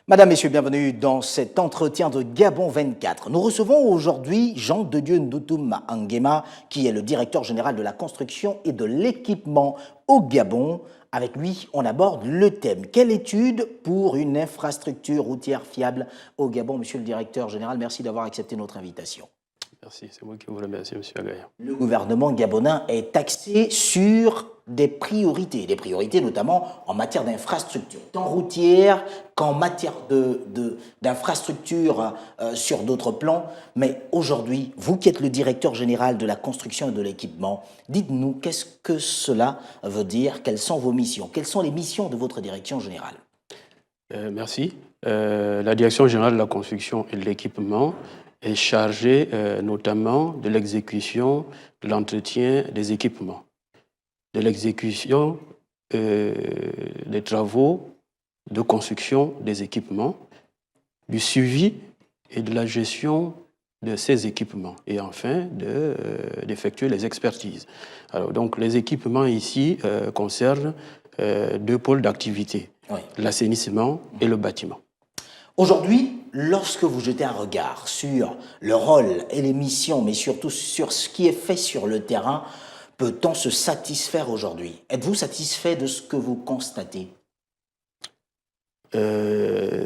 Madame, Messieurs, bienvenue dans cet entretien de Gabon 24. Nous recevons aujourd'hui Jean de Dieu Ndoutoum Nguema, qui est le directeur général de la construction et de l'équipement au Gabon. Avec lui, on aborde le thème. Quelle étude pour une infrastructure routière fiable au Gabon? Monsieur le directeur général, merci d'avoir accepté notre invitation. Merci, c'est moi qui vous remercie, M. Agaya. Le gouvernement gabonais est axé sur des priorités notamment en matière d'infrastructure, tant routière qu'en matière d'infrastructure sur d'autres plans. Mais aujourd'hui, vous qui êtes le directeur général de la construction et de l'équipement, dites-nous qu'est-ce que cela veut dire, quelles sont vos missions, quelles sont les missions de votre direction générale? Merci. La direction générale de la construction et de l'équipement est chargée notamment de l'exécution, de l'entretien des équipements, de l'exécution des travaux de construction des équipements, du suivi et de la gestion de ces équipements et enfin d'effectuer les expertises. Alors, donc les équipements ici concernent deux pôles d'activité, oui, l'assainissement et le bâtiment. Aujourd'hui, lorsque vous jetez un regard sur le rôle et les missions, mais surtout sur ce qui est fait sur le terrain, peut-on se satisfaire aujourd'hui? Êtes-vous satisfait de ce que vous constatez?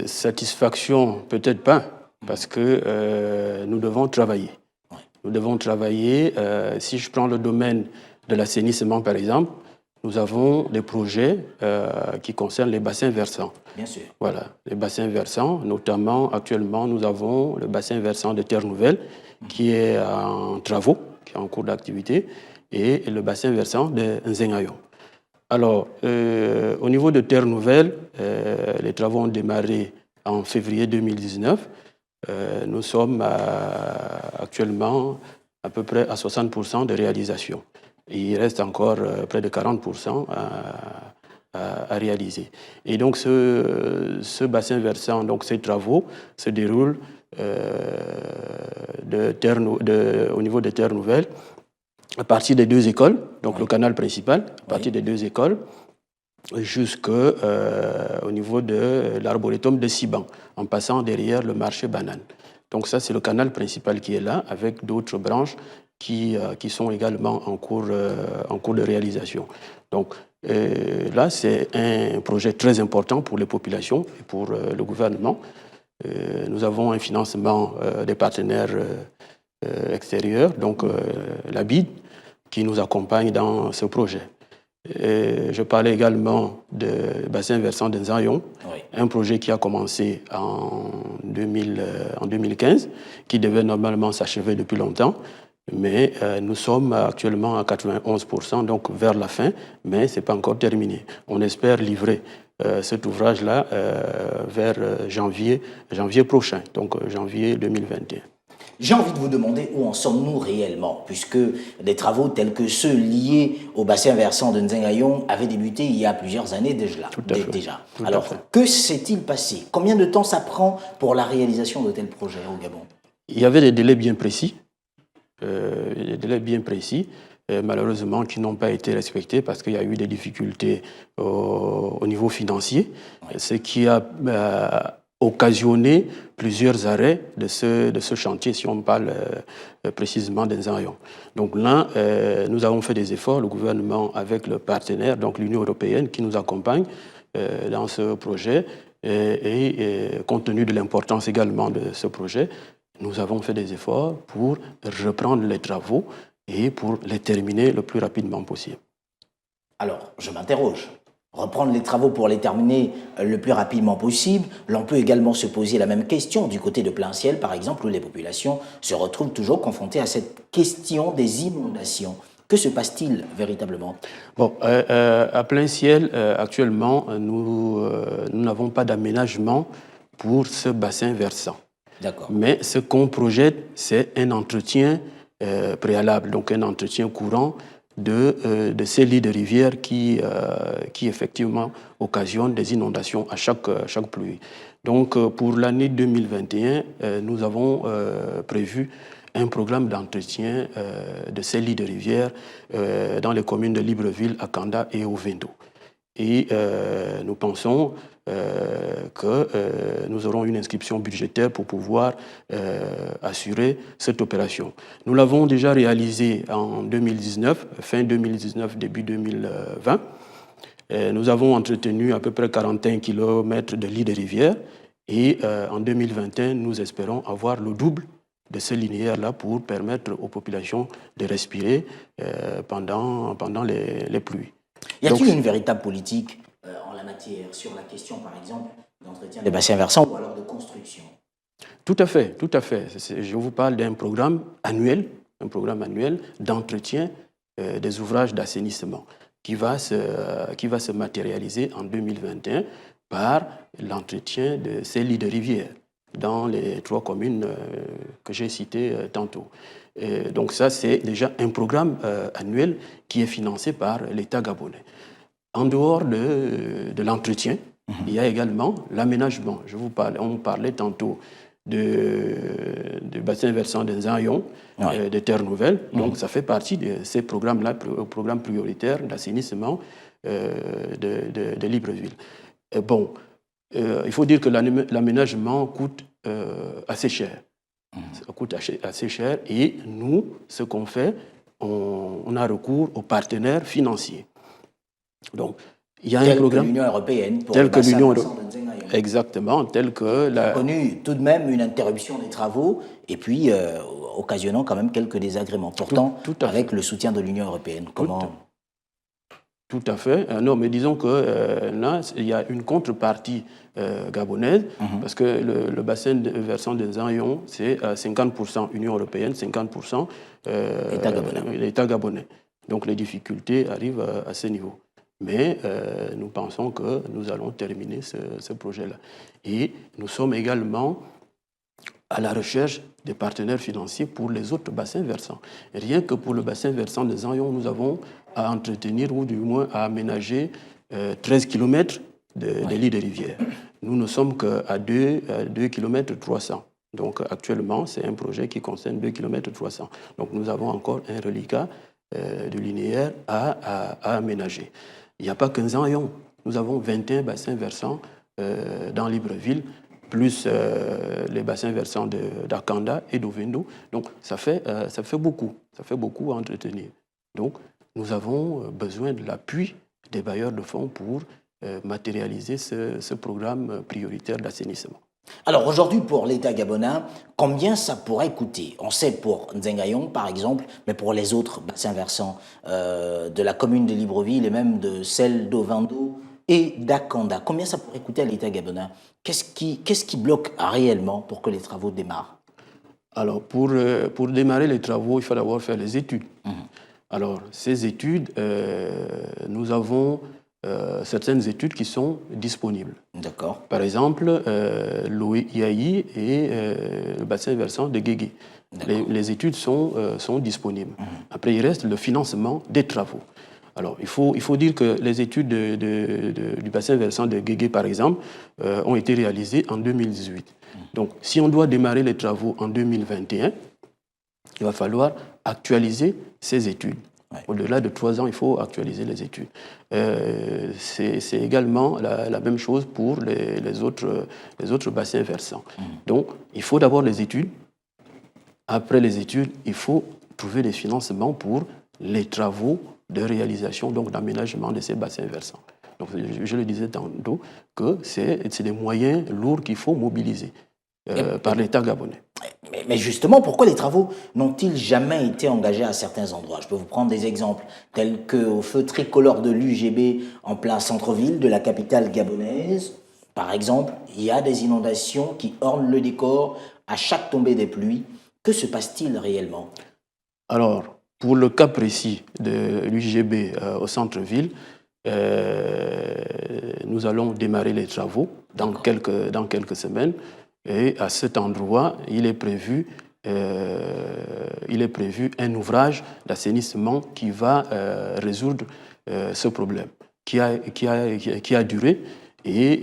Satisfaction, peut-être pas, parce que nous devons travailler. Oui. Nous devons travailler. Si je prends le domaine de l'assainissement, par exemple, nous avons des projets qui concernent les bassins versants. Bien sûr. Voilà, les bassins versants, notamment actuellement, nous avons le bassin versant de Terre Nouvelle qui est en travaux, qui est en cours d'activité, et le bassin versant de Nzengayon. Alors, au niveau de Terre Nouvelle, les travaux ont démarré en février 2019. Nous sommes actuellement à peu près à 60% de réalisation. Il reste encore près de 40% à réaliser. Et donc, ce bassin versant, donc ces travaux se déroulent au niveau de Terre Nouvelle, à partir des deux écoles, donc le canal principal, à partir des deux écoles, jusqu'au niveau de l'arboretum de Siban, en passant derrière le marché banane. Donc ça, c'est le canal principal qui est là, avec d'autres branches qui sont également en cours de réalisation. Donc là, c'est un projet très important pour les populations et pour le gouvernement. Nous avons un financement des partenaires extérieurs, donc la BID, qui nous accompagne dans ce projet. Je parlais également du bassin versant de Nzayon, oui, un projet qui a commencé en 2015, qui devait normalement s'achever depuis longtemps, mais nous sommes actuellement à 91%, donc vers la fin, mais ce n'est pas encore terminé. On espère livrer cet ouvrage-là vers janvier prochain, donc janvier 2021. J'ai envie de vous demander où en sommes-nous réellement, puisque des travaux tels que ceux liés au bassin versant de Nzengayon avaient débuté il y a plusieurs années déjà. Alors, que s'est-il passé? Combien de temps ça prend pour la réalisation de tels projets au Gabon? Il y avait des délais bien précis, malheureusement qui n'ont pas été respectés parce qu'il y a eu des difficultés au niveau financier, oui, ce qui a occasionné plusieurs arrêts de ce chantier, si on parle précisément des Nzayon. Donc là, nous avons fait des efforts, le gouvernement avec le partenaire, donc l'Union européenne, qui nous accompagne dans ce projet. Et compte tenu de l'importance également de ce projet, nous avons fait des efforts pour reprendre les travaux et pour les terminer le plus rapidement possible. Alors, je m'interroge. Reprendre les travaux pour les terminer le plus rapidement possible, l'on peut également se poser la même question du côté de Plein-Ciel, par exemple, où les populations se retrouvent toujours confrontées à cette question des inondations. Que se passe-t-il véritablement? Bon, à Plein-Ciel, actuellement, nous n'avons pas d'aménagement pour ce bassin versant. D'accord. Mais ce qu'on projette, c'est un entretien préalable, donc un entretien courant de ces lits de rivière qui effectivement occasionnent des inondations à chaque pluie. Donc pour l'année 2021, nous avons prévu un programme d'entretien de ces lits de rivière dans les communes de Libreville, Akanda et Ovendo. Et nous pensons que nous aurons une inscription budgétaire pour pouvoir assurer cette opération. Nous l'avons déjà réalisée en 2019, fin 2019, début 2020. Nous avons entretenu à peu près 41 km de lits de rivière et en 2021, nous espérons avoir le double de ce linéaire-là pour permettre aux populations de respirer pendant les pluies. Y a-t-il une véritable politique en la matière sur la question, par exemple, d'entretien des bassins versants ou alors de construction? Tout à fait, tout à fait. Je vous parle d'un programme annuel d'entretien des ouvrages d'assainissement qui va se matérialiser en 2021 par l'entretien de ces lits de rivière dans les 3 communes que j'ai citées tantôt. Donc ça, c'est déjà un programme annuel qui est financé par l'État gabonais. En dehors de l'entretien, il y a également l'aménagement. On parlait tantôt du bassin versant de Nzayon, de Terre Nouvelle. Donc ça fait partie de ces programmes-là, programmes prioritaires d'assainissement de Libreville. Il faut dire que l'aménagement coûte assez cher. Ça coûte assez cher et nous, ce qu'on fait, on a recours aux partenaires financiers. Donc, il y a un programme. L'Union européenne pour tel le que bassin l'Union versant de Nzayon. Exactement, tel que la. A connu tout de même une interruption des travaux et puis occasionnant quand même quelques désagréments. Pourtant, avec le soutien de l'Union européenne. Comment? Tout à fait. Non, mais disons que là, il y a une contrepartie gabonaise, parce que le bassin versant de Nzayon, c'est 50% Union européenne, 50% l'État gabonais. Donc les difficultés arrivent à ce niveau. Mais nous pensons que nous allons terminer ce projet-là. Et nous sommes également à la recherche des partenaires financiers pour les autres bassins versants. Rien que pour le bassin versant de Nzayon, nous avons à entretenir ou du moins à aménager 13 km de lits de rivière. Nous ne sommes qu'à 2 km 300. Donc actuellement, c'est un projet qui concerne 2 km 300. Donc nous avons encore un reliquat de linéaire à aménager. Il n'y a pas que Nzayon. Nous avons 21 bassins versants dans Libreville, plus les bassins versants d'Akanda et d'Ovendo. Donc ça fait beaucoup. Ça fait beaucoup à entretenir. Donc nous avons besoin de l'appui des bailleurs de fonds pour matérialiser ce programme prioritaire d'assainissement. Alors aujourd'hui, pour l'État gabonais, combien ça pourrait coûter? On sait pour Nzayon, par exemple, mais pour les autres bassins versants de la commune de Libreville et même de celle d'Ovendo et d'Akanda, combien ça pourrait coûter à l'État gabonais? Qu'est-ce qui bloque réellement pour que les travaux démarrent? Alors, pour démarrer les travaux, il faut d'abord faire les études. Alors, ces études, nous avons certaines études qui sont disponibles. D'accord. Par exemple, l'OIAI et le bassin versant de Guégué. Les études sont disponibles. Après, il reste le financement des travaux. Alors, il faut dire que les études du bassin versant de Guégué, par exemple, ont été réalisées en 2018. Donc, si on doit démarrer les travaux en 2021, il va falloir actualiser ces études. Au-delà de 3 ans, il faut actualiser les études. C'est également la même chose pour les autres bassins versants. Donc, il faut d'abord les études. Après les études, il faut trouver des financements pour les travaux de réalisation, donc d'aménagement de ces bassins versants. Donc, je le disais tantôt que c'est des moyens lourds qu'il faut mobiliser par l'État gabonais. Mais justement, pourquoi les travaux n'ont-ils jamais été engagés à certains endroits? Je peux vous prendre des exemples, tels qu'au feu tricolore de l'UGB en plein centre-ville de la capitale gabonaise. Par exemple, il y a des inondations qui ornent le décor à chaque tombée des pluies. Que se passe-t-il réellement? Alors, pour le cas précis de l'UGB au centre-ville, nous allons démarrer les travaux dans quelques semaines. Et à cet endroit, il est prévu un ouvrage d'assainissement qui va résoudre ce problème, qui a duré, et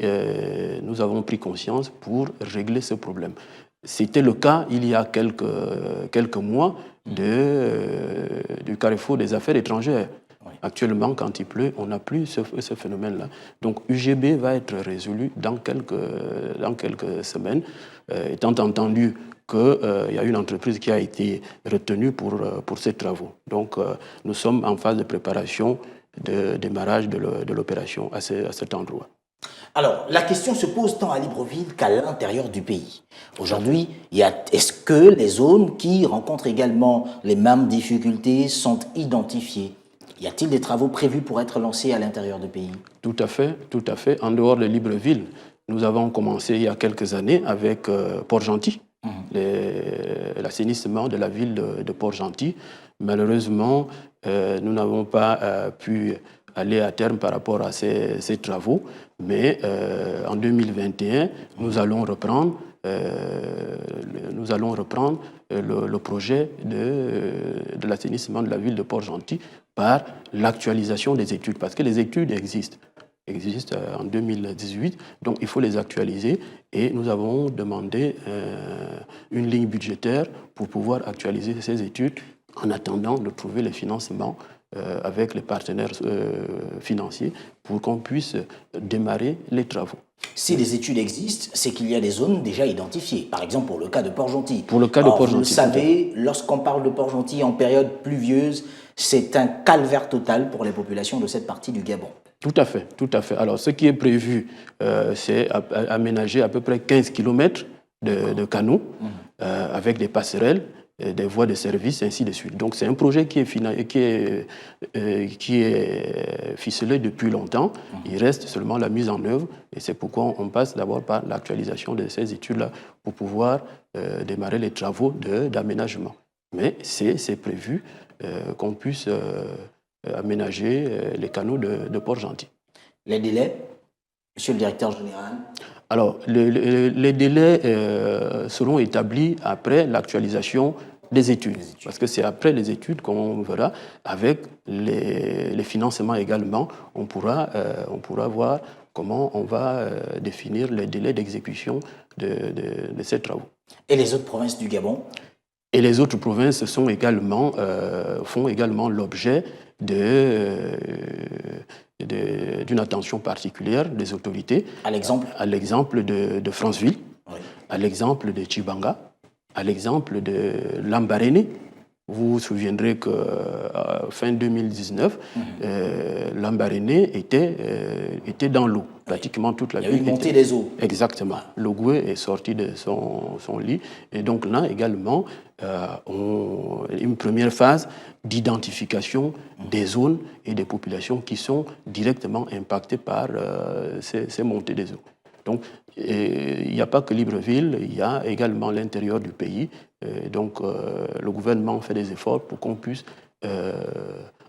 nous avons pris conscience pour régler ce problème. C'était le cas il y a quelques mois du carrefour des affaires étrangères. Oui. Actuellement, quand il pleut, on n'a plus ce phénomène-là. Donc UGB va être résolu dans quelques semaines, étant entendu qu'il y a une entreprise qui a été retenue pour ces travaux. Donc nous sommes en phase de préparation de démarrage de l'opération à cet endroit. Alors, la question se pose tant à Libreville qu'à l'intérieur du pays. Aujourd'hui, est-ce que les zones qui rencontrent également les mêmes difficultés sont identifiées? Y a-t-il des travaux prévus pour être lancés à l'intérieur du pays? Tout à fait, tout à fait. En dehors de Libreville, nous avons commencé il y a quelques années avec Port-Gentil, l'assainissement de la ville de Port-Gentil. Malheureusement, nous n'avons pas pu aller à terme par rapport à ces travaux, mais en 2021, nous allons reprendre le projet de l'assainissement de la ville de Port-Gentil par l'actualisation des études, parce que les études existent en 2018, donc il faut les actualiser et nous avons demandé une ligne budgétaire pour pouvoir actualiser ces études en attendant de trouver les financements avec les partenaires financiers pour qu'on puisse démarrer les travaux. Si les études existent, c'est qu'il y a des zones déjà identifiées. Par exemple, pour le cas de Port-Gentil. Pour le cas de Port-Gentil. Vous le savez, lorsqu'on parle de Port-Gentil en période pluvieuse, c'est un calvaire total pour les populations de cette partie du Gabon. Tout à fait, tout à fait. Alors, ce qui est prévu, c'est aménager à peu près 15 km de canaux avec des passerelles, des voies de service, ainsi de suite. Donc, c'est un projet qui est ficelé depuis longtemps. Il reste seulement la mise en œuvre et c'est pourquoi on passe d'abord par l'actualisation de ces études-là pour pouvoir démarrer les travaux d'aménagement. Mais c'est prévu qu'on puisse aménager les canaux de Port-Gentil. Les délais, monsieur le directeur général? Alors, les délais seront établis après l'actualisation des études. Parce que c'est après les études qu'on verra, avec les financements également, on pourra voir comment on va définir les délais d'exécution de ces travaux. Et les autres provinces du Gabon? Et les autres provinces font également l'objet d'une attention particulière des autorités. À l'exemple? À l'exemple de Franceville, oui. À l'exemple de Tchibanga, à l'exemple de Lambaréné. Vous vous souviendrez que fin 2019, Lambaréné était dans l'eau. Pratiquement toute la ville. Il y a eu une montée des eaux. Exactement. L'Ogooué est sorti de son lit. Et donc là également, une première phase d'identification des zones et des populations qui sont directement impactées par ces montées des eaux. Donc, il n'y a pas que Libreville, il y a également l'intérieur du pays. Donc, le gouvernement fait des efforts pour qu'on puisse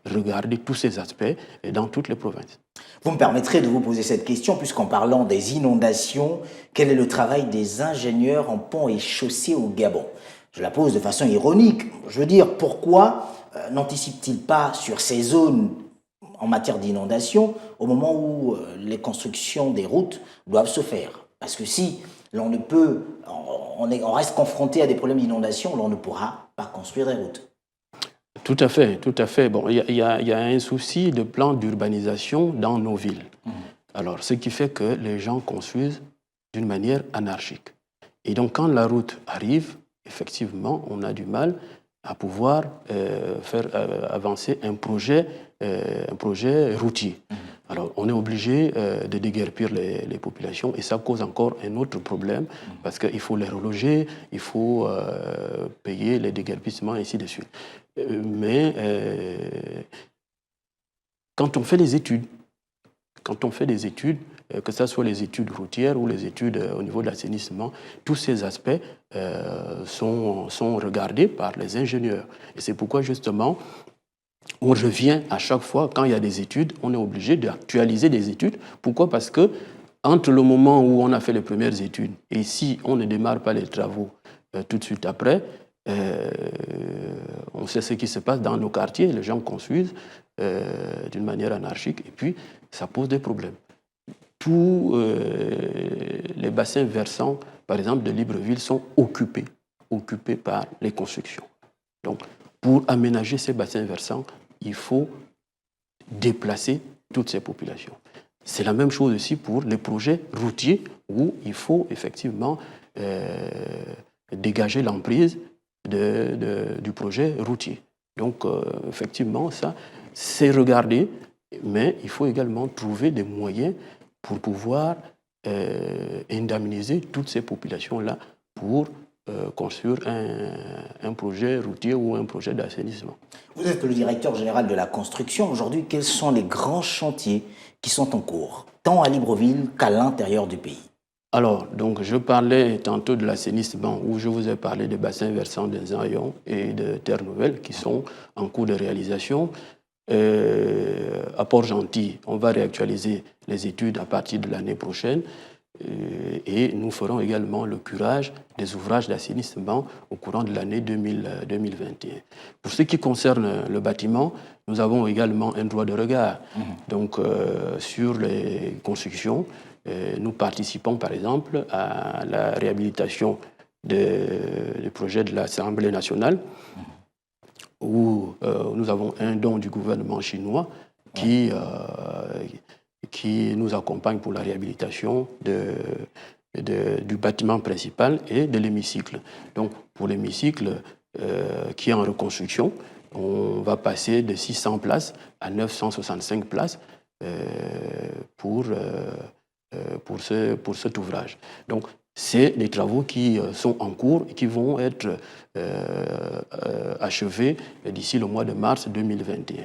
regarder tous ces aspects dans toutes les provinces. Vous me permettrez de vous poser cette question, puisqu'en parlant des inondations, quel est le travail des ingénieurs en ponts et chaussées au Gabon? Je la pose de façon ironique. Je veux dire, pourquoi n'anticipent-ils pas sur ces zones en matière d'inondation au moment où les constructions des routes doivent se faire? Parce que si l'on ne peut, on reste confronté à des problèmes d'inondation, l'on ne pourra pas construire des routes. Tout à fait, tout à fait. Bon, il y a un souci de plan d'urbanisation dans nos villes. Alors, ce qui fait que les gens construisent d'une manière anarchique. Et donc, quand la route arrive, effectivement, on a du mal à pouvoir faire avancer un projet routier. Alors, on est obligé de déguerpir les populations et ça cause encore un autre problème parce qu'il faut les reloger, il faut payer les déguerpissements, ainsi de suite. Mais quand on fait des études, que ce soit les études routières ou les études au niveau de l'assainissement, tous ces aspects sont regardés par les ingénieurs. Et c'est pourquoi, justement, on revient à chaque fois, quand il y a des études, on est obligé d'actualiser des études. Pourquoi? Parce que entre le moment où on a fait les premières études et si on ne démarre pas les travaux tout de suite après, on sait ce qui se passe dans nos quartiers, les gens construisent d'une manière anarchique et puis ça pose des problèmes. tous les bassins versants, par exemple, de Libreville, sont occupés par les constructions. Donc, pour aménager ces bassins versants, il faut déplacer toutes ces populations. C'est la même chose aussi pour les projets routiers où il faut effectivement dégager l'emprise du projet routier. Donc, effectivement, ça, c'est regardé, mais il faut également trouver des moyens pour pouvoir indemniser toutes ces populations-là pour construire un projet routier ou un projet d'assainissement. Vous êtes le directeur général de la construction. Aujourd'hui, quels sont les grands chantiers qui sont en cours, tant à Libreville qu'à l'intérieur du pays? Alors, donc, je parlais tantôt de l'assainissement, où je vous ai parlé des bassins versants des Ayons et de Terre Nouvelle qui sont en cours de réalisation. À Port-Gentil, on va réactualiser les études à partir de l'année prochaine et nous ferons également le curage des ouvrages d'assainissement au courant de l'année 2021. Pour ce qui concerne le bâtiment, nous avons également un droit de regard. Donc, sur les constructions, nous participons par exemple à la réhabilitation des projets de l'Assemblée nationale où nous avons un don du gouvernement chinois qui nous accompagne pour la réhabilitation du bâtiment principal et de l'hémicycle. Donc pour l'hémicycle qui est en reconstruction, on va passer de 600 places à 965 places pour cet ouvrage. Donc, c'est des travaux qui sont en cours et qui vont être achevés d'ici le mois de mars 2021.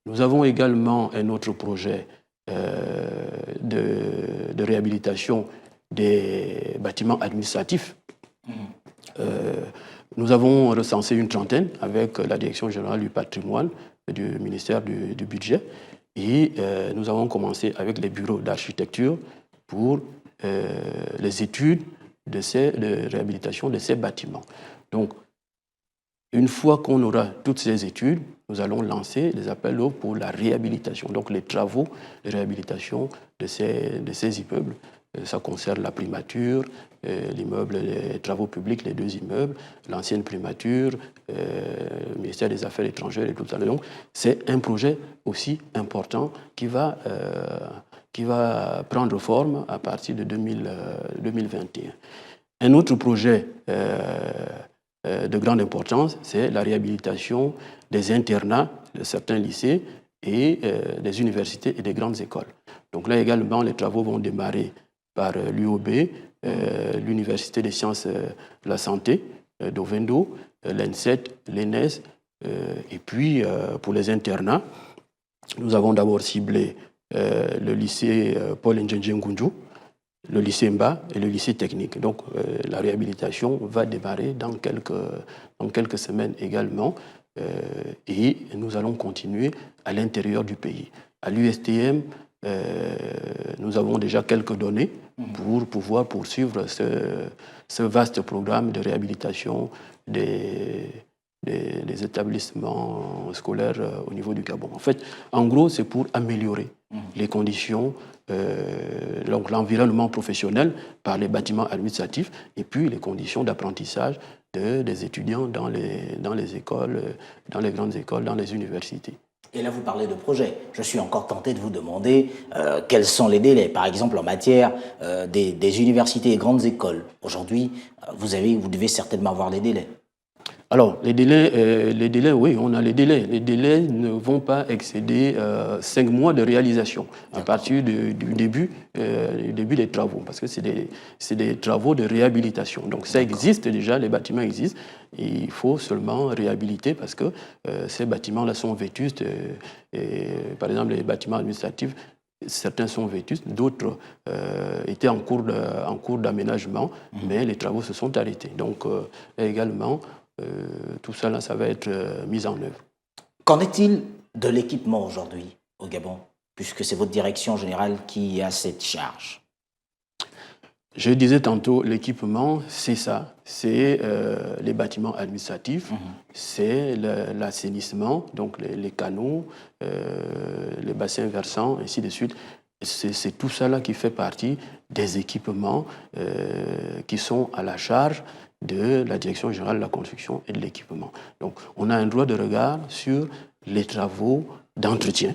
Nous avons également un autre projet de réhabilitation des bâtiments administratifs. Nous avons recensé une trentaine avec la Direction générale du patrimoine du ministère du budget. Et nous avons commencé avec les bureaux d'architecture pour les études de réhabilitation de ces bâtiments. Donc, une fois qu'on aura toutes ces études, nous allons lancer les appels d'offres pour la réhabilitation, donc les travaux de réhabilitation de ces immeubles. Ça concerne la primature, l'immeuble, les travaux publics, les deux immeubles, l'ancienne primature, le ministère des Affaires étrangères et tout ça. Donc, c'est un projet aussi important qui va prendre forme à partir de 2021. Un autre projet de grande importance, c'est la réhabilitation des internats de certains lycées et des universités et des grandes écoles. Donc là également, les travaux vont démarrer par l'UOB, l'Université des sciences de la santé d'Ovendo, l'ENSET, l'ENES, et puis pour les internats, nous avons d'abord ciblé le lycée Paul Ndjenje Ngunju, le lycée Mba et le lycée technique. Donc la réhabilitation va démarrer dans quelques semaines également et nous allons continuer à l'intérieur du pays. À l'USTM, nous avons déjà quelques données pour pouvoir poursuivre ce vaste programme de réhabilitation des établissements scolaires au niveau du Gabon. En fait, en gros, c'est pour améliorer les conditions, donc l'environnement professionnel par les bâtiments administratifs et puis les conditions d'apprentissage des étudiants dans les écoles, dans les grandes écoles, dans les universités. Et là, vous parlez de projets. Je suis encore tenté de vous demander quels sont les délais. Par exemple, en matière des universités et grandes écoles. Aujourd'hui, vous devez certainement avoir des délais. Alors, les délais, oui, on a les délais. Les délais ne vont pas excéder 5 mois de réalisation à partir du début des travaux, parce que c'est des travaux de réhabilitation. Donc, ça existe déjà, les bâtiments existent. Et il faut seulement réhabiliter parce que ces bâtiments-là sont vétustes. Par exemple, les bâtiments administratifs, certains sont vétustes, d'autres étaient en cours d'aménagement, mais les travaux se sont arrêtés. Donc, également, tout ça, là, ça va être mis en œuvre. Qu'en est-il de l'équipement aujourd'hui au Gabon, puisque c'est votre direction générale qui a cette charge? Je disais tantôt, l'équipement, c'est ça. C'est les bâtiments administratifs, c'est l'assainissement, donc les canaux, les bassins versants, ainsi de suite. c'est tout ça là qui fait partie des équipements qui sont à la charge de la Direction générale de la construction et de l'équipement. Donc, on a un droit de regard sur les travaux d'entretien,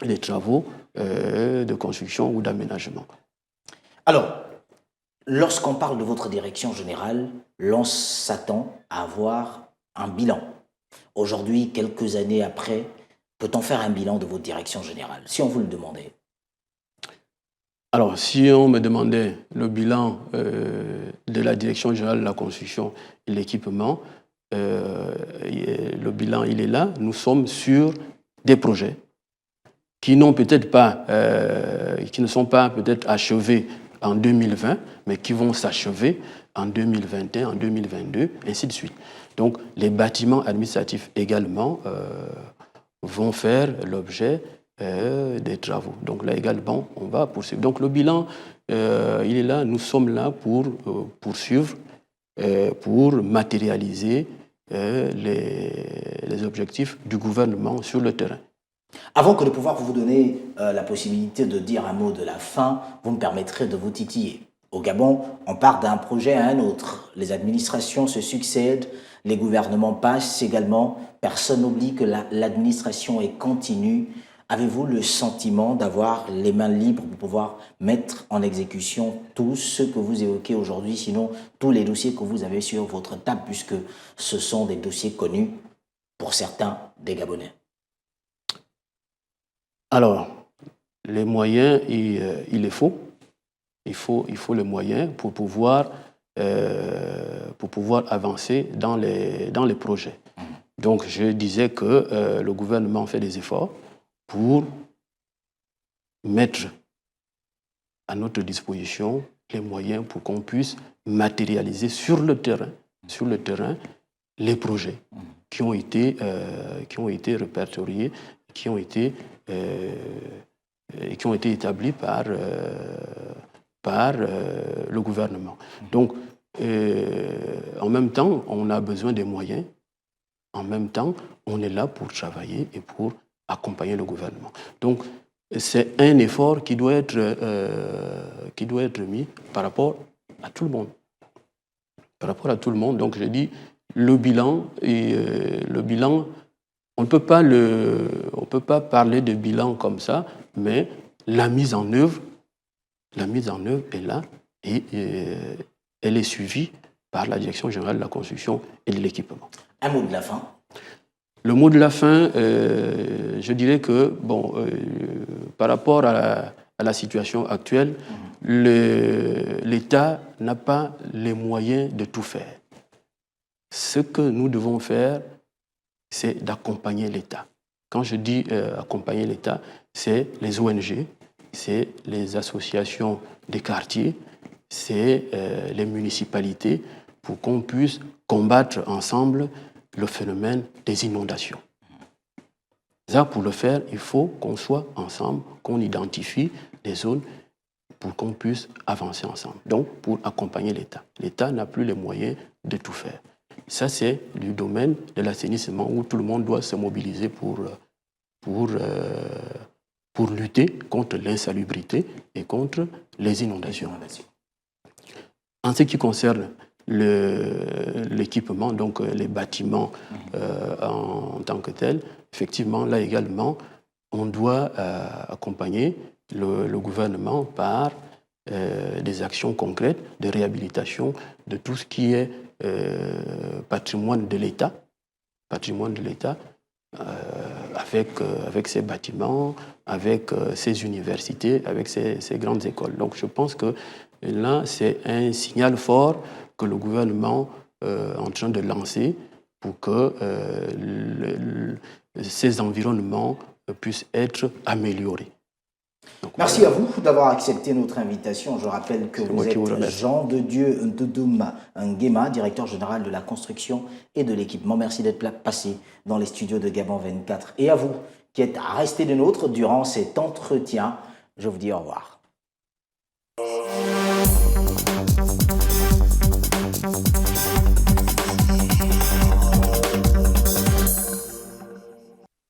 les travaux de construction ou d'aménagement. Alors, lorsqu'on parle de votre direction générale, l'on s'attend à avoir un bilan. Aujourd'hui, quelques années après, peut-on faire un bilan de votre direction générale, si on vous le demandait? Alors, si on me demandait le bilan de la Direction générale de la construction et l'équipement, le bilan, il est là. Nous sommes sur des projets qui n'ont peut-être pas, qui ne sont pas peut-être achevés en 2020, mais qui vont s'achever en 2021, en 2022, ainsi de suite. Donc, les bâtiments administratifs également vont faire l'objet des travaux. Donc là également, on va poursuivre. Donc le bilan, il est là. Nous sommes là pour poursuivre, pour matérialiser les objectifs du gouvernement sur le terrain. Avant que de pouvoir vous donner la possibilité de dire un mot de la fin, vous me permettrez de vous titiller. Au Gabon, on part d'un projet à un autre. Les administrations se succèdent, les gouvernements passent également. Personne n'oublie que l'administration est continue. Avez-vous le sentiment d'avoir les mains libres pour pouvoir mettre en exécution tout ce que vous évoquez aujourd'hui, sinon tous les dossiers que vous avez sur votre table, puisque ce sont des dossiers connus pour certains des Gabonais? Alors, les moyens, il les faut. Il faut les moyens pour pouvoir avancer dans les projets. Donc, je disais que le gouvernement fait des efforts pour mettre à notre disposition les moyens pour qu'on puisse matérialiser sur le terrain les projets qui ont été répertoriés, qui ont été établis par le gouvernement. Donc, en même temps, on a besoin des moyens. En même temps, on est là pour travailler et pour accompagner le gouvernement. Donc, c'est un effort qui doit être mis par rapport à tout le monde. Par rapport à tout le monde. Donc, je dis, le bilan, on ne peut pas parler de bilan comme ça, mais la mise en œuvre est là et elle est suivie par la Direction générale de la construction et de l'équipement. Un mot de la fin. Le mot de la fin, je dirais que, par rapport à la situation actuelle, l'État n'a pas les moyens de tout faire. Ce que nous devons faire, c'est d'accompagner l'État. Quand je dis accompagner l'État, c'est les ONG, c'est les associations des quartiers, c'est les municipalités, pour qu'on puisse combattre ensemble le phénomène des inondations. Ça, pour le faire, il faut qu'on soit ensemble, qu'on identifie des zones pour qu'on puisse avancer ensemble. Donc, pour accompagner l'État. L'État n'a plus les moyens de tout faire. Ça, c'est du domaine de l'assainissement où tout le monde doit se mobiliser pour lutter contre l'insalubrité et contre les inondations. En ce qui concerne l'équipement, donc les bâtiments en tant que tels, effectivement, là également, on doit accompagner le gouvernement par des actions concrètes de réhabilitation de tout ce qui est patrimoine de l'État, avec ses bâtiments, avec ses universités, avec ses grandes écoles. Donc je pense que là, c'est un signal fort que le gouvernement est en train de lancer pour que ces environnements puissent être améliorés. Donc, merci à vous d'avoir accepté notre invitation. Je rappelle que vous êtes Jean de Dieu Ndoudoum Nguema, directeur général de la construction et de l'équipement. Merci d'être passé dans les studios de Gabon 24. Et à vous qui êtes restés des nôtres durant cet entretien, je vous dis au revoir.